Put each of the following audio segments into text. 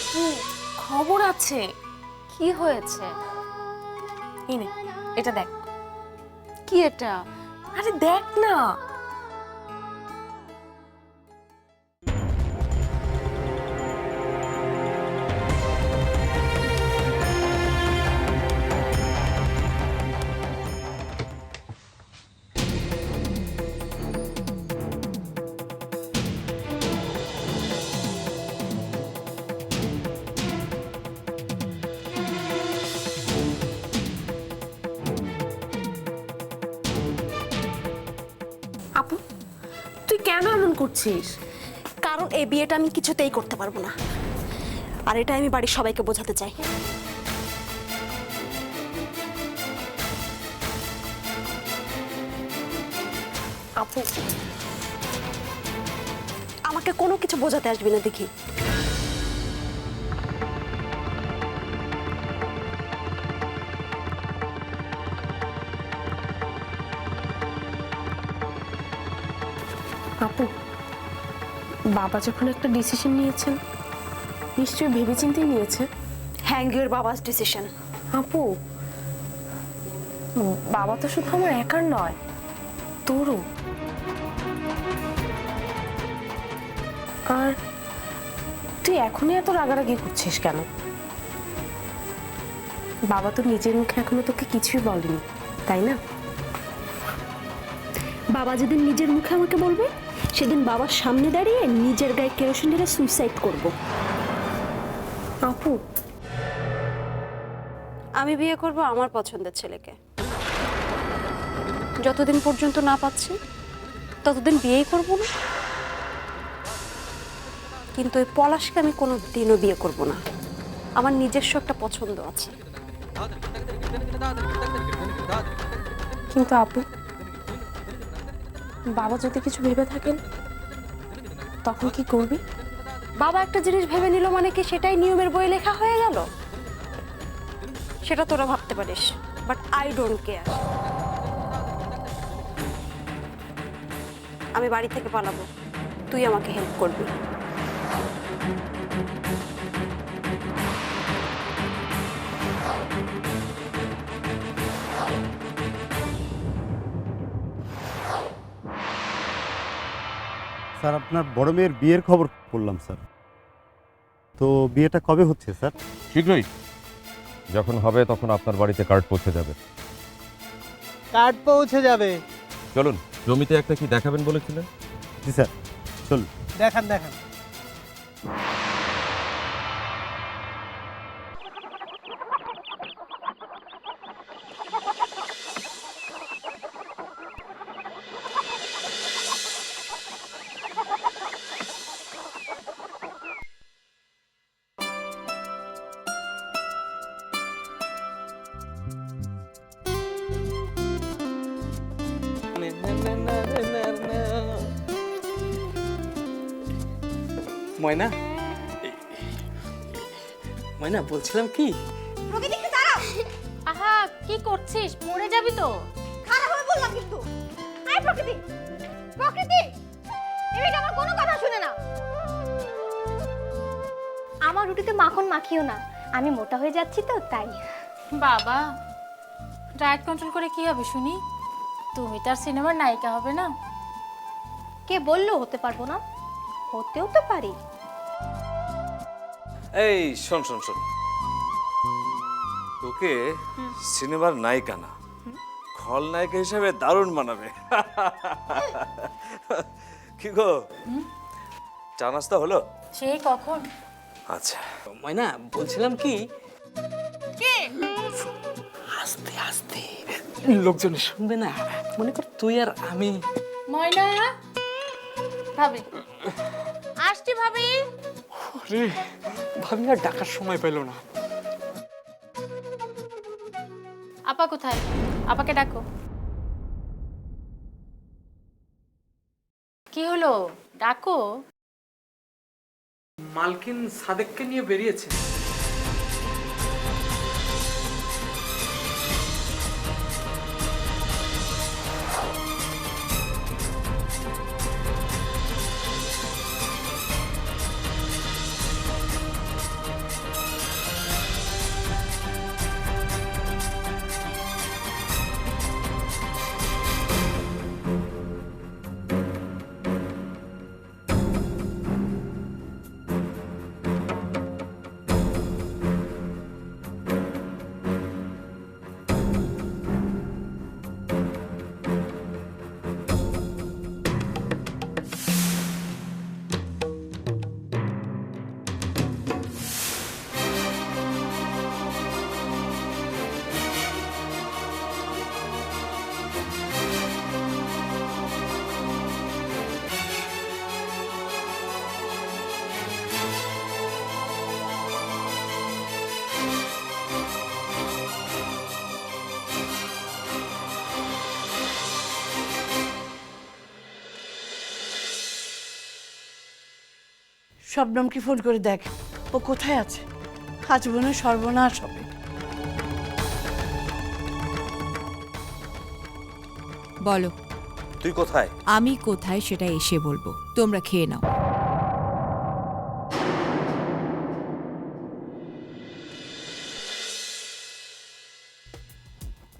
আপু খবর আছে। কি হয়েছে? এই নে, এটা দেখ। কি এটা? আরে দেখ না। আপু তুই কেন এমন করছিস? কারণ এই বিয়েটা আমি কিছুতেই করতে পারবো না, আর এটা আমি বাড়ির সবাইকে বোঝাতে চাই। আপু আমাকে কোনো কিছু বোঝাতে আসবি না দেখি। আপু বাবা যখন একটা ডিসিশন নিয়েছেন নিশ্চয়ই ভেবেচিন্তেই নিয়েছে। হ্যাং ইউর বাবাস ডিসিশন। আপু বাবা তো শুধু আমার একার নয়, তোরও। আর তুই এখনই এত রাগারাগি করছিস কেন? বাবা তো নিজের মুখে এখনো তোকে কিছুই বলেনি, তাই না? বাবা যেদিন নিজের মুখে আমাকে বলবে সেদিন বাবার সামনে দাঁড়িয়ে নিজের গায়ে কেরোসিন ঢেলে সুইসাইড করব। আপু আমি বিয়ে করব আমার পছন্দের ছেলেকে। যতদিন পর্যন্ত না পাচ্ছি ততদিন বিয়েই করব না। কিন্তু ওই পলাশকে আমি কোনো দিনও বিয়ে করব না। আমার নিজস্ব একটা পছন্দ আছে। কিন্তু আপু বাবা যদি কিছু ভেবে থাকেন তখন কি করবি? বাবা একটা জিনিস ভেবে নিল মানে কি সেটাই নিয়মের বইয়ে লেখা হয়ে গেল? সেটা তোরা ভাবতে পারিস, বাট আই ডোন্ট কেয়ার। আমি বাড়ি থেকে পালাবো, তুই আমাকে হেল্প করবি। স্যার আপনার বড় মেয়ের বিয়ের খবর করলাম স্যার। তো বিয়েটা কবে হচ্ছে স্যার? শীঘ্রই, যখন হবে তখন আপনার বাড়িতে কার্ড পৌঁছে যাবে। কার্ড পৌঁছে যাবে? চলুন, জমিতে একটা কি দেখাবেন বলেছিলেন? জি স্যার, চলুন। দেখান দেখান। ময়না, ময়না বলছিলাম কি, আহা কি করছিস? পড়ে যাবি তো। খারাপ হবে বললাম কিন্তু। আয় প্রকৃতি, প্রকৃতি, এই আমার কোনো কথা শুনে না। আমার রুটিতে মাখন মাখিও না, আমি মোটা হয়ে যাচ্ছি তো তাই। বাবা, ডায়েট কন্ট্রোল করে কি হবে শুনি? তুমি তার সিনেমার নায়িকা হবে না? কে বললো হতে পারবো না? হতেও তো পারি। এই শোন শোন শোন, তোকে সিনেমার নায়িকা না খলনায়িকা হিসেবে দারুণ মানাবে। কি গো, চা নাস্তা হলো? সেই কখন? আচ্ছা, ময়না বলছিলাম কি, কে? আস্তে আস্তে, লোকজন শুনবে না। মনে কর তুই আর আমি। ময়না ভাবি, আসছি ভাবি। আরে ভাবি আর ডাকার সময় পেল না। আপা কোথায়? আপাকে ডাকো। কি হলো, ডাকো। মালকিন সাদেককে নিয়ে বেরিয়েছে। শবনমকে ফোন করে দেখ ও কোথায় আছে, আজ মনে হয় সর্বনাশ হবে। বলো তুই কোথায়? আমি কোথায় সেটা এসে বলবো, তোমরা খেয়ে নাও।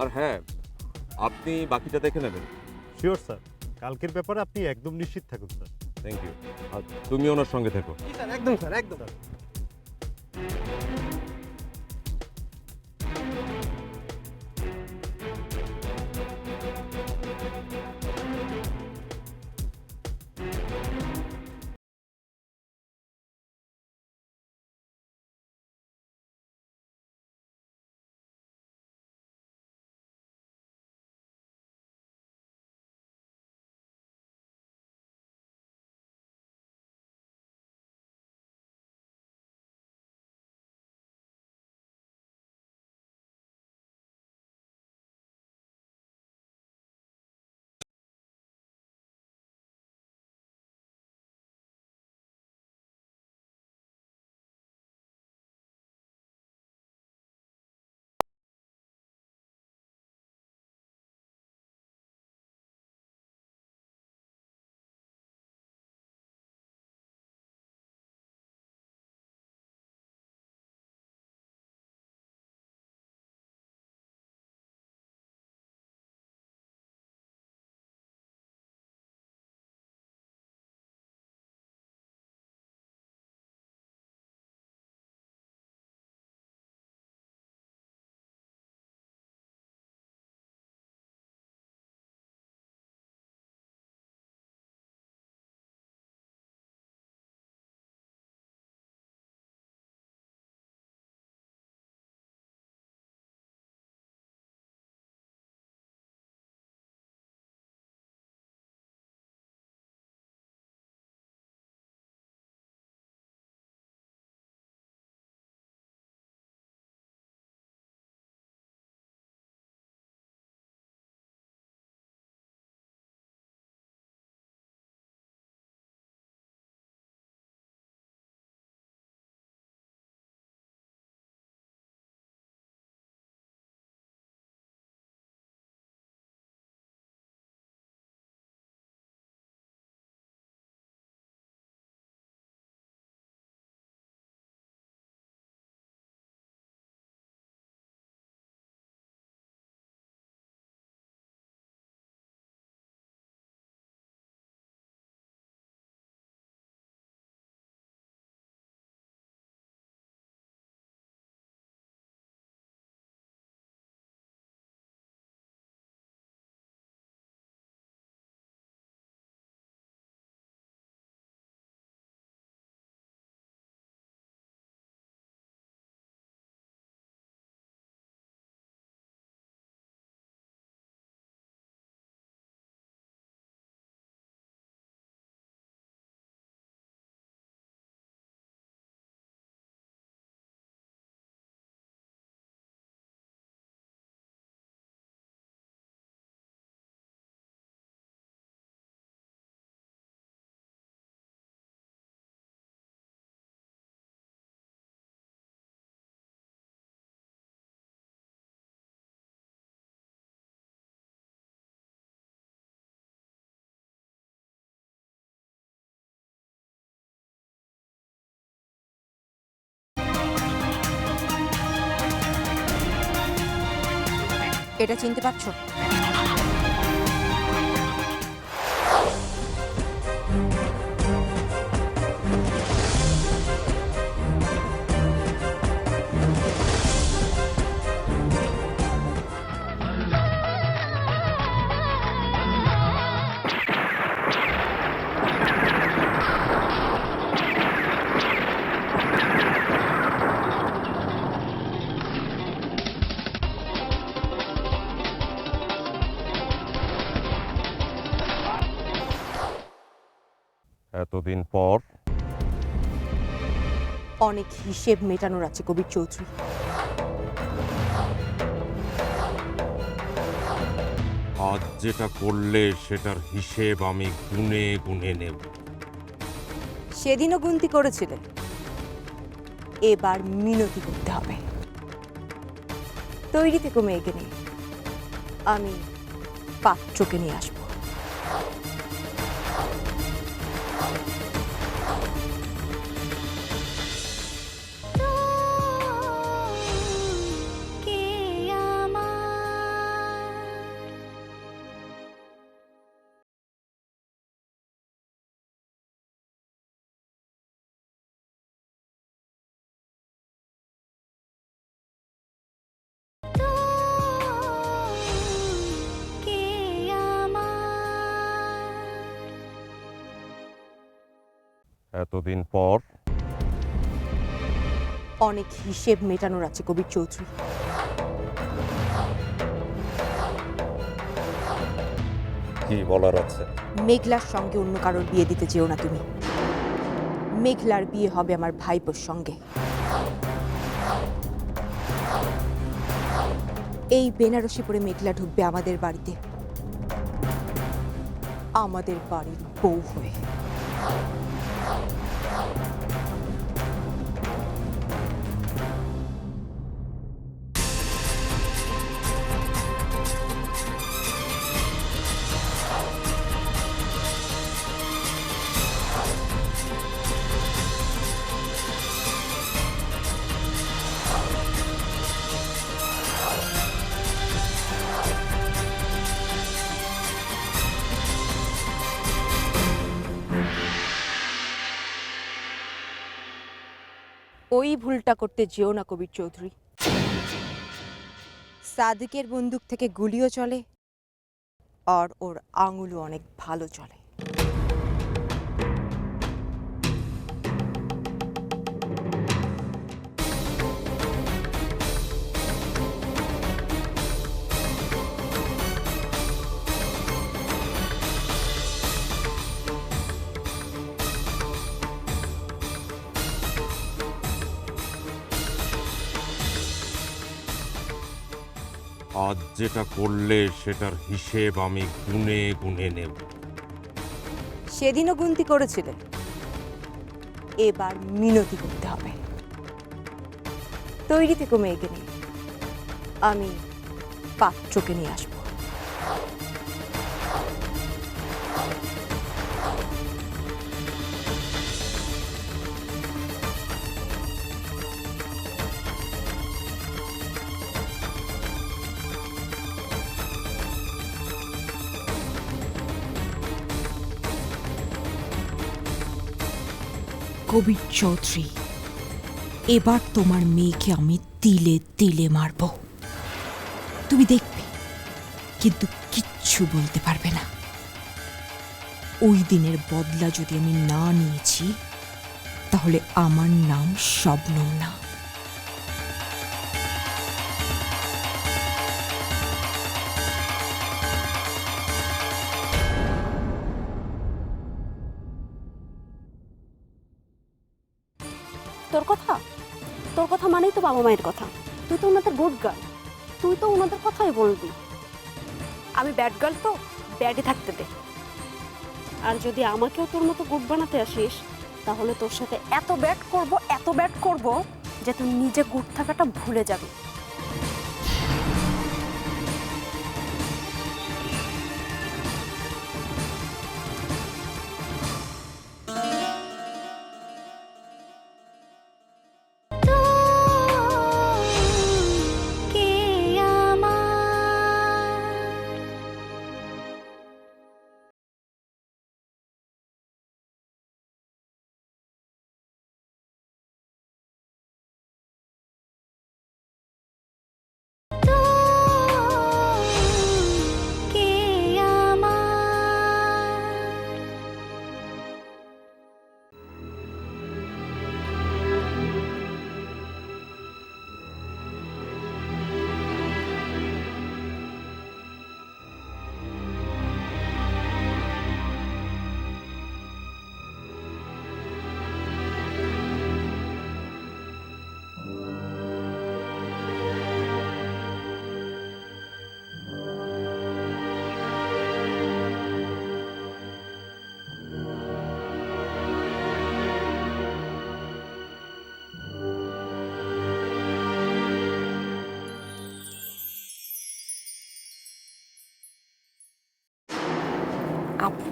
আর হ্যাঁ, আপনি বাকিটা দেখে নেবেন। শিওর স্যার, কালকের ব্যাপারে আপনি একদম নিশ্চিত থাকুন স্যার। Thank you. আর তুমি ওনার সঙ্গে থেকো। একদম স্যার, একদম। এটা চিনতে পারছো? এতদিন পর অনেক হিসেব মেটানোর আছে কবির চৌধুরী। আজ যেটা করলে সেটার হিসেব আমি গুনে গুনে নেব। সেদিনও গুনতি করেছিলে, এবার মিনতি করতে হবে। তৈরি থেকো মেয়েকে নিয়ে, আমি পাত্রকে নিয়ে আসবো। এতদিন পর অনেক হিসেব মেটানোর আছে কবির চৌধুরী। কি বলার আছে? মেঘলার সঙ্গে অন্য কারোর বিয়ে দিতে যেও না তুমি। মেঘলার বিয়ে হবে আমার ভাইপোর সঙ্গে। এই বেনারসি পরে মেঘলা ঢুকবে আমাদের বাড়িতে, আমাদের বাড়ির বউ হয়ে। ওই ভুলটা করতে যেও না কবির চৌধুরী। সাদিকের বন্দুক থেকে গুলিও চলে, আর ওর আঙুলও অনেক ভালো চলে। আজ যেটা করলে সেটার হিসেব আমি গুনে গুনে নেব। সেদিনও গুনতি করেছিলে, এবার মিনতি করতে হবে। তৈরি থেকো মেয়েকে নিয়ে, আমি পাত্রকে নিয়ে আসবো। কবির চৌধুরী, এবার তোমার মেয়েকে আমি তিলে তিলে মারব। তুমি দেখবে, কিন্তু কিচ্ছু বলতে পারবে না। ওই দিনের বদলা যদি আমি না নিয়েছি, তাহলে আমার নাম শবনম না। তোর কথা মানেই তো বাবা মায়ের কথা। তুই তো ওনাদের গুড গার্ল, তুই তো ওনাদের কথাই বলবি। আমি ব্যাড গার্ল, তো ব্যাডই থাকতে দে। আর যদি আমাকেও তোর মতো গুড বানাতে আসিস, তাহলে তোর সাথে এত ব্যাড করব যে তুই নিজে গুড থাকাটা ভুলে যাবি। আপু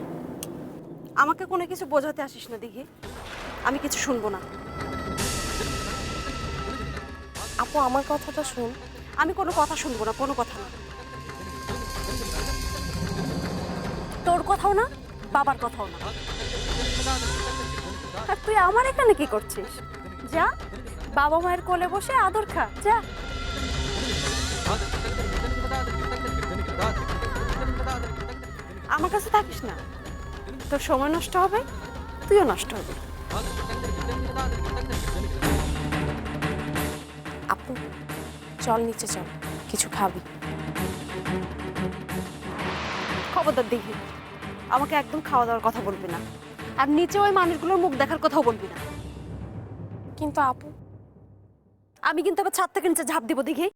আমাকে কোনো কিছু বোঝাতে আসিস না দেখি, আমি কিছু শুনবো না। আপু আমার কথাটা শুন। আমি কোনো কথা শুনবো না, কোনো কথা না। তোর কথাও না, বাবার কথাও না। আর তুই আমার এখানে কি করছিস? যা বাবা মায়ের কোলে বসে আদর খা, যা। আমার কাছে থাকিস না, তোর সময় নষ্ট হবে, তুইও নষ্ট হবে। আপু চল নিচে চল, কিছু খাবি। খবরদার দেখি আমাকে একদম খাওয়া দাওয়ার কথা বলবি না, আর নিচে ওই মানুষগুলোর মুখ দেখার কথাও বলবি না। কিন্তু আপু আমি কিন্তু আবার ছাদ থেকে নিচে ঝাঁপ দিব দেখি।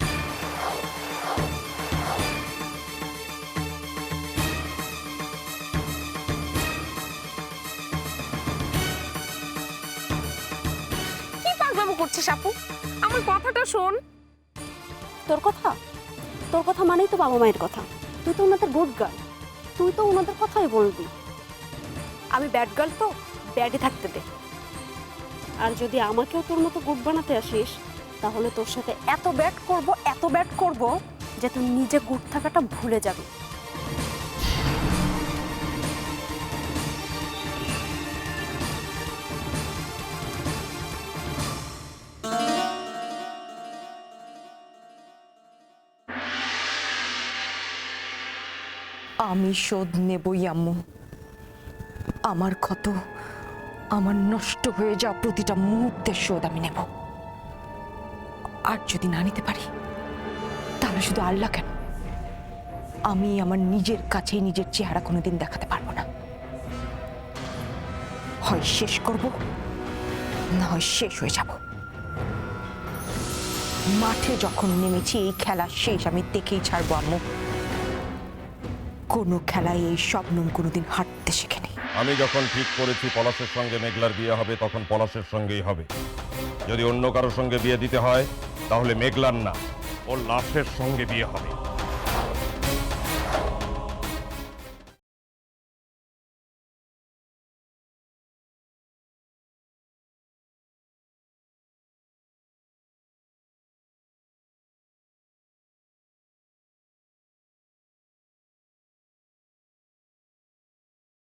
কি পাগলামো করছিস আপু? আমার কথাটা শোন। তোর কথা, তোর কথা মানেই তো বাবা মায়ের কথা। তুই তো ওনাদের গুড গার্ল, তুই তো ওনাদের কথাই বলবি। আমি ব্যাড গার্ল, তো ব্যাডই থাকতে দে। আর যদি আমাকেও তোর মতো গুড বানাতে আসিস, তাহলে তোর সাথে এত ব্যাড করব, এত ব্যাড করব যে তুই নিজে গুড থাকাটা ভুলে যাবি। আমি শোধ নেবই আম্মু। আমার ক্ষত, আমার নষ্ট হয়ে যাওয়া প্রতিটা মুহূর্তের শোধ আমি নেব। আর যদি না নিতে পারি, তাহলে শুধু আল্লাহ কেন, আমি আমার নিজের কাছেই নিজের চেহারা কোনোদিন দেখাতে পারবো না। হয় শেষ করব, না হয় শেষ হয়ে যাব। মাঠে যখন নেমেছি এই খেলা শেষ আমি দেখেই ছাড়বো আম্মু। কোনো খেলায় এই শবনম কোনোদিন হাঁটতে শেখেনি। আমি যখন ঠিক করেছি পলাশের সঙ্গে মেঘলার বিয়ে হবে, তখন পলাশের সঙ্গেই হবে। যদি অন্য কারোর সঙ্গে বিয়ে দিতে হয়, তাহলে মেঘলার না, ওর লাশের সঙ্গে বিয়ে হবে।